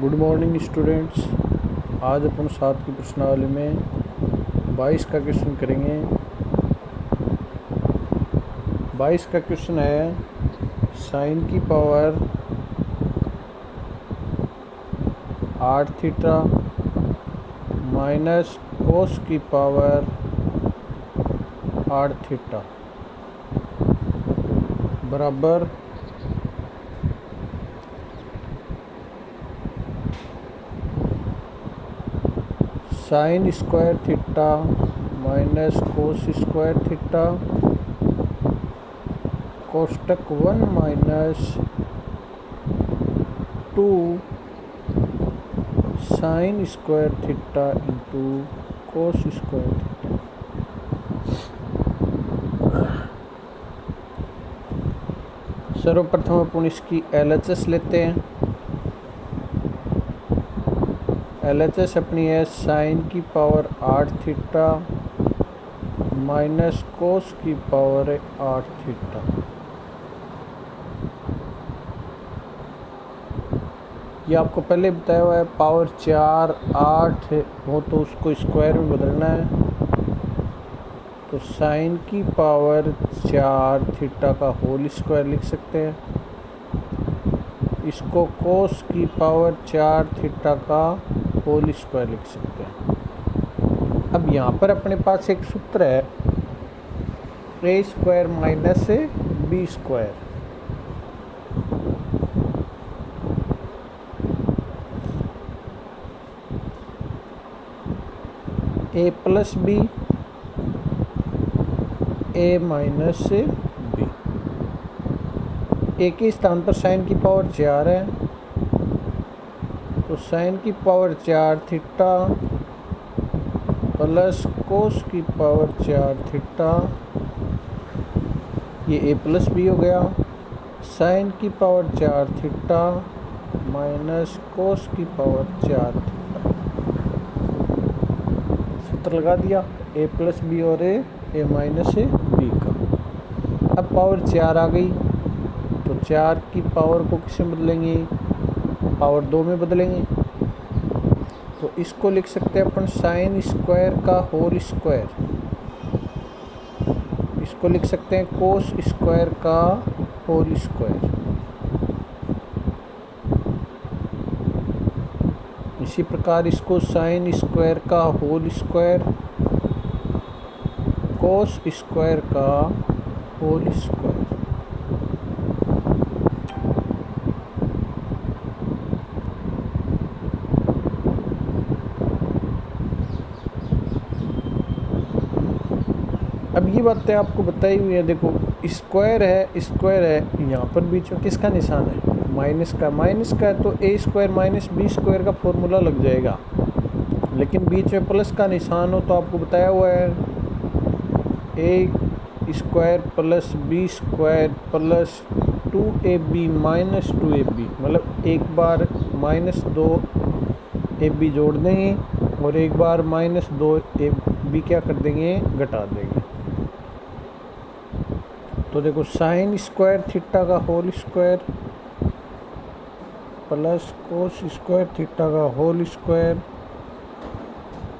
Good morning students. आज अपन सात की प्रश्नावली में 22 का क्वेश्चन करेंगे। 22 का क्वेश्चन है साइन की पावर 8 थीटा माइनस कोस की पावर 8 थीटा बराबर sine square theta minus cos square theta कोष्टक 1 minus 2 sine square theta into cos square theta. सर्वप्रथम अपन इसकी LHS लेते हैं। LHS अपनी है साइन की पावर 8 थीटा माइनस कोस की पावर 8 थीटा। ये आपको पहले बताया हुआ है, पावर 4 8 हो तो उसको स्क्वायर में बदलना है। तो साइन की पावर 4 थीटा का होल स्क्वायर लिख सकते हैं। इसको कोस की पावर 4 थीटा का होल स्क्वायर लिख सकते हैं। अब यहाँ पर अपने पास एक सूत्र है a square minus b square. a plus B a minus B. A के स्थान पर साइन की पावर 4 है, तो साइन की पावर 4 थीटा प्लस कोस की पावर 4 थीटा, ये a प्लस बी हो गया। साइन की पावर 4 थीटा माइनस कोस की पावर 4 थीटा। सूत्र लगा दिया a प्लस बी और a माइनस बी का। अब पावर 4 आ गई तो 4 की पावर को किस में बदलेंगे? पावर 2 में बदलेंगे। तो इसको लिख सकते हैं अपन साइन स्क्वायर का होल स्क्वायर। इसको लिख सकते हैं कोस स्क्वायर का होल स्क्वायर। इसी प्रकार इसको साइन स्क्वायर का होल स्क्वायर कोस स्क्वायर का होल स्क्वायर। अब ये बातें आपको बताई हुई है। देखो स्क्वायर है, यहाँ पर बीच में किसका निशान है? माइनस का। माइनस का है तो a square minus B square का फॉर्मूला लग जाएगा। लेकिन बीच में प्लस का निशान हो तो आपको बताया हुआ है a square plus B square plus 2ab minus 2ab, मतलब एक बार माइनस 2ab जोड़ देंगे और एक बार माइनस 2ab क्या कर देंगे? घटा देंगे। तो देखो साइन स्क्वायर थीटा का whole square plus cos square theta का whole square.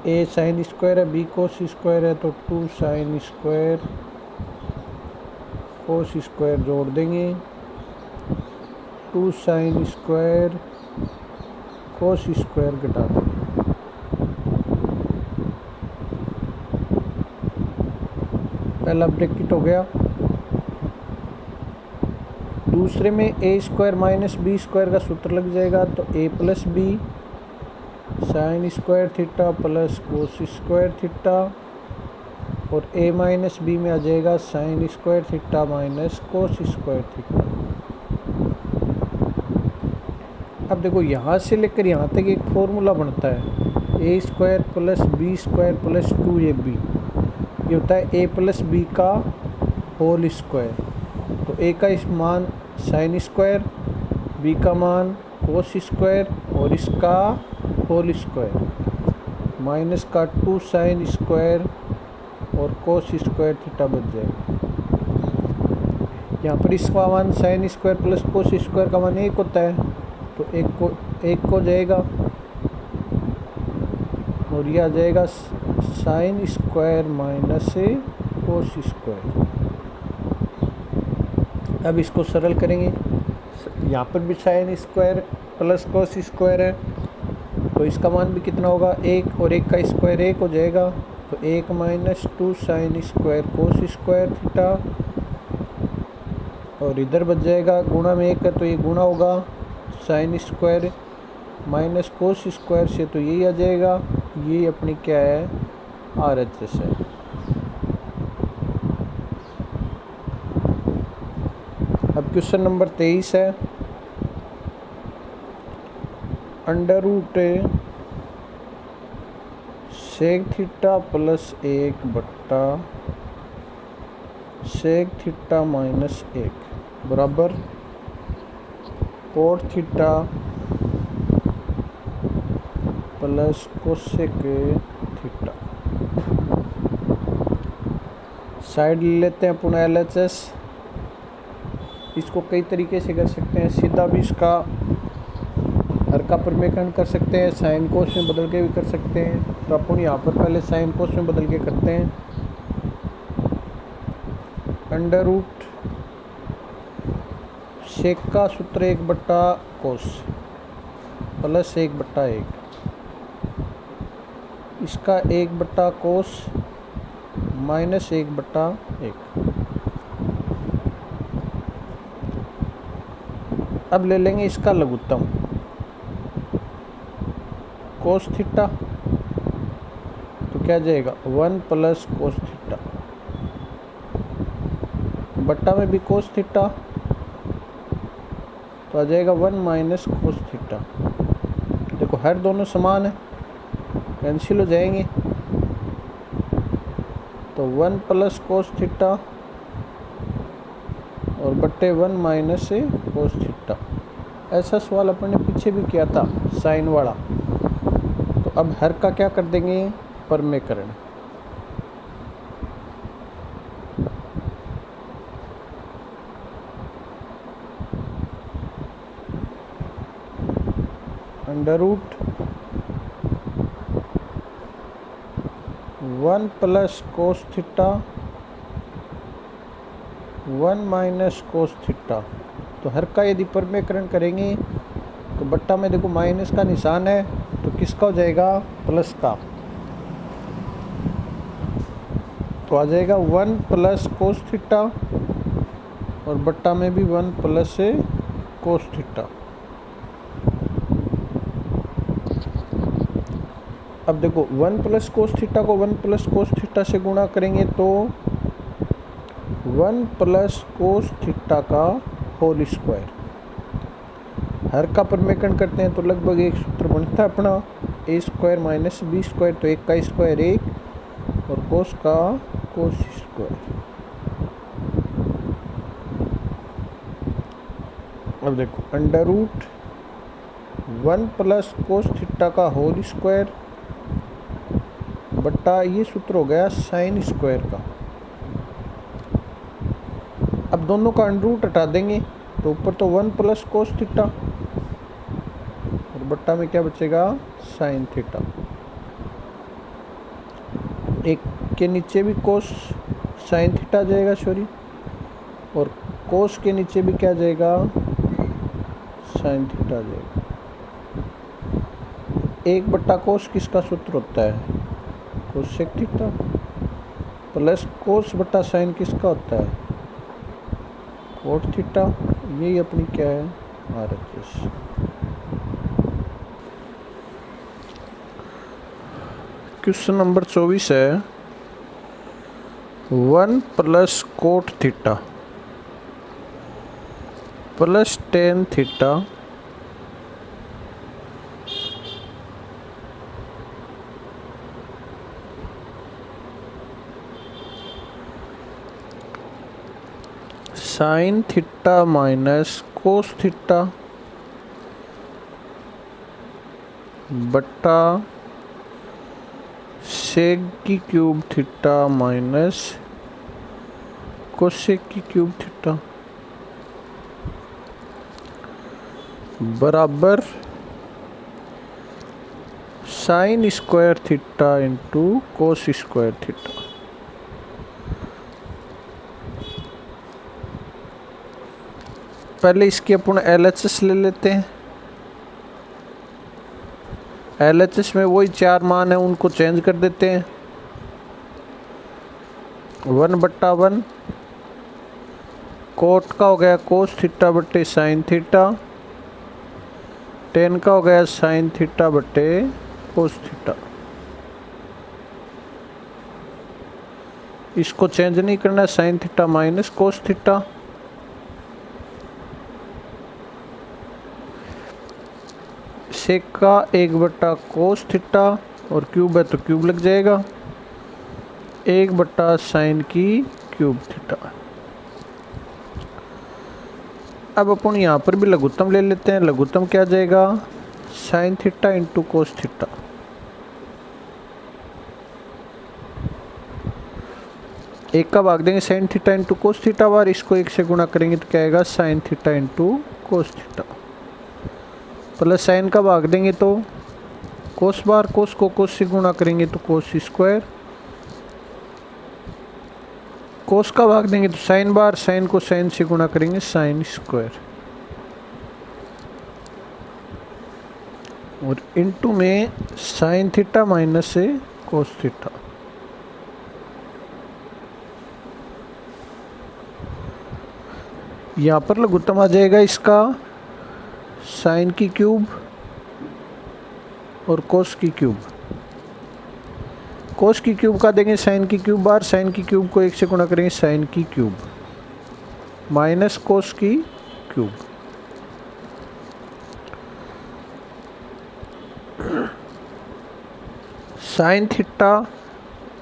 a sine square है, b कोस स्क्वायर है, तो 2 साइन स्क्वायर कोस स्क्वायर जोड़ देंगे। 2 साइन स्क्वायर कोस स्क्वायर घटा देंगे। पहला ब्रैकेट हो गया। दूसरे में a square minus B square का सूत्र लग जाएगा। तो a plus B sine square theta plus cos square theta, और a माइनस बी में आ जाएगा sine square theta minus cos square theta. अब देखो यहाँ से लेकर यहाँ तक एक फॉर्मूला बनता है a square plus B square plus 2ab। ये होता है a प्लस बी का होल स्क्वायर। तो a का इस मान साइन स्क्वायर, b का मान कोस स्क्वायर और इसका होल स्क्वायर माइनस का 2 साइन स्क्वायर और कोस स्क्वायर थीटा बच जाएगा। यहाँ पर इसका मान sign square plus cos square का मान 1 होता है, तो 1 को 1 को जाएगा और ये आ जाएगा sine square minus cos square. अब इसको सरल करेंगे, यहाँ पर भी sign square plus cos square है, तो इसका मान भी कितना होगा 1 और 1 का स्क्वायर 1 हो जाएगा, तो 1 माइनस 2 साइन स्क्वायर कोस स्क्वायर थीटा, और इधर बच जाएगा गुणा में 1 है तो ये गुणा होगा sine square minus cos square से, तो यही आ जाएगा, ये अपनी क्या है RHS है। अब क्वेश्चन नंबर 23 है, under root sec theta plus 1 बट्टा सेक थीटा माइनस 1 बराबर cot theta plus cosec theta. Side ले लेते हैं पुनः LHS। इसको कई तरीके से कर सकते हैं, सीधा भी इसका हर का परिमेकरण कर सकते हैं, साइन कोस में बदल के भी कर सकते हैं, तो अपन यहाँ पर पहले साइन कोस में बदल के करते हैं। अंडर रूट सेक का सूत्र 1 बट्टा कोस प्लस 1 बट्टा 1, इसका 1 बट्टा कोस माइनस 1 बट्टा 1। अब ले लेंगे इसका लघुत्तम कोस थीटा, तो क्या जाएगा 1 प्लस कोस थीटा, बट्टा में भी कोस थीटा, तो आ जाएगा 1 माइनस कोस थीटा। देखो हर दोनों समान है, कैंसिल हो जाएंगे, तो 1 प्लस कोस थीटा और बट्टे 1 माइनस कोस थीटा। ऐसा सवाल अपन ने पीछे भी किया था साइन वाला, तो अब हर का क्या कर देंगे परिमेकरण। Under root 1 plus cos theta 1 minus cos theta, तो हर का यदि परिमेकरण करेंगे तो बट्टा में देखो माइनस का निशान है, तो किसका हो जाएगा प्लस का, तो आ जाएगा 1 प्लस कोस थीटा और बट्टा में भी 1 प्लस कोस थीटा। अब देखो 1 प्लस कोस थीटा को 1 प्लस कोस थीटा से गुणा करेंगे तो 1 प्लस कोस थीटा का होल स्क्वायर। हर का परिमेकरण करते हैं तो लगभग एक सूत्र बनता है अपना a square minus b square, तो 1 का स्क्वायर 1 और कोस का कोस स्क्वायर। अब देखो under root 1 plus cos theta का होल स्क्वायर बट्टा ये सूत्र हो गया साइन स्क्वायर का। अब दोनों का अंडर रूट हटा देंगे तो ऊपर तो 1 प्लस कोस थीटा और बट्टा में क्या बचेगा साइन थीटा। एक के नीचे भी कोस साइन थीटा जाएगा सॉरी, और कोस के नीचे भी क्या जाएगा साइन थीटा जाएगा। 1 बट्टा कोस किसका सूत्र होता है कोसेक थीटा, प्लस कोस बट्टा साइन किसका होता है कोट थीटा। यही अपनी क्या है RHS। क्वेश्चन नंबर 24 है 1 plus coat theta plus tan theta sine theta minus cos theta बट्टा सेक की क्यूब थीटा माइनस कोसेक की क्यूब थीटा बराबर sine square theta into cos square theta. पहले इसकी अपन LHS ले लेते हैं। LHS में वही 4 मान है, उनको चेंज कर देते हैं। 1/1 कोट का हो गया कोस थीटा बटे साइन थीटा, टेन का हो गया साइन थीटा बटे कोस थीटा। इसको चेंज नहीं करना है, sine theta minus cos theta. Sec का 1 कोस थीटा और क्यूब है तो क्यूब लग जाएगा, 1 साइन की क्यूब थीटा। अब अपन यहाँ पर भी लघुत्तम ले लेते हैं। लघुत्तम क्या जाएगा, sine theta into cos theta. एक का भाग देंगे sine theta into cos theta बार, इसको 1 से गुणा करेंगे तो क्या आएगा, sine theta into cos theta. Plus sine का भाग देंगे तो कोस बार, कोस को कोस से गुणा करेंगे तो कोस स्क्वायर। कोस का भाग देंगे तो साइन बार, साइन को साइन से गुणा करेंगे साइन स्क्वायर। और इनटू में साइन थीटा माइनस से कोस थीटा। यहाँ पर लघुत्तम आ जाएगा इसका साइन की क्यूब और कोस की क्यूब। कोस की क्यूब का देंगे साइन की क्यूब बार, साइन की क्यूब को 1 से गुणा करेंगे साइन की क्यूब माइनस कोस की cube. Sine theta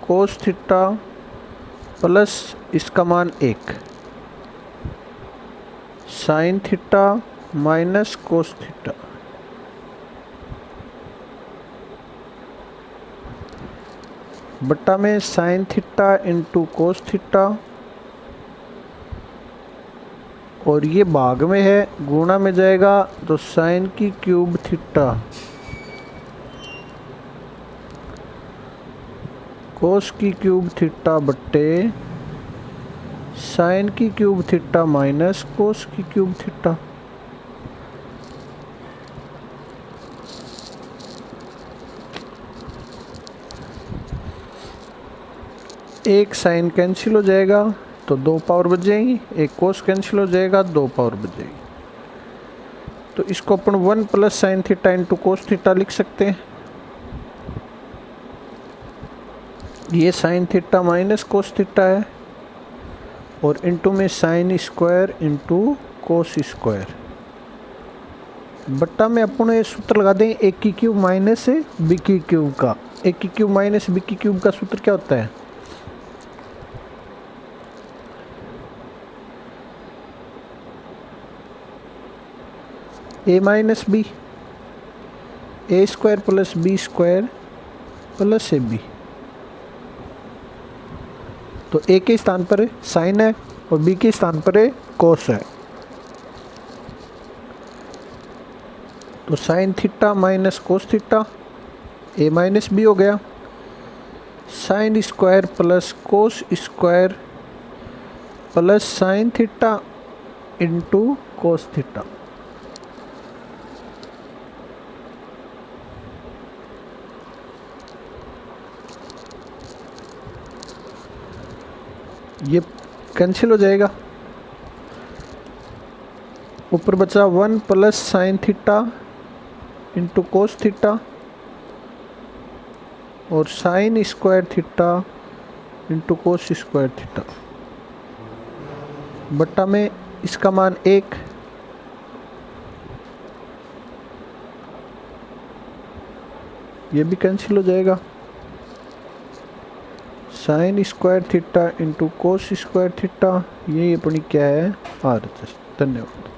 cos theta plus इसका मान 1 sign theta minus cos theta. बट्टा में sign theta into cos theta, और ये भाग में है, गुणा में जाएगा तो साइन की क्यूब थीटा कोस की क्यूब थीटा बट्टे साइन की क्यूब थीटा माइनस कोस की क्यूब थीटा। एक साइन कैंसिल हो जाएगा तो 2 पावर बच जाएंगी, एक कोस कैंसिल हो जाएगा 2 पावर बच जाएगी। तो इसको अपन 1 plus sine theta into cos theta लिख सकते हैं। ये sine theta minus cos theta है और इनटू में sine square into cos square. बट्टा में अपन ये सूत्र लगा दें, ए की क्यूब माइनस बी की क्यूब का। ए की क्यूब माइनस बी की क्यूब का सूत्र क्या होता है, A minus B, A square plus B square plus A B. तो ए के स्थान पर साइन है और बी के स्थान पर कोस है, तो sine theta minus cos theta, A minus B हो गया, sine square plus cos square plus sine theta into cos theta. ये कैंसिल हो जाएगा, ऊपर बचा 1 plus sine theta into cos theta और sine square theta into cos square theta. बट्टा में इसका मान 1, ये भी कैंसिल हो जाएगा, sine square theta into cos square theta. ये अपनी क्या है, RHS। धन्यवाद।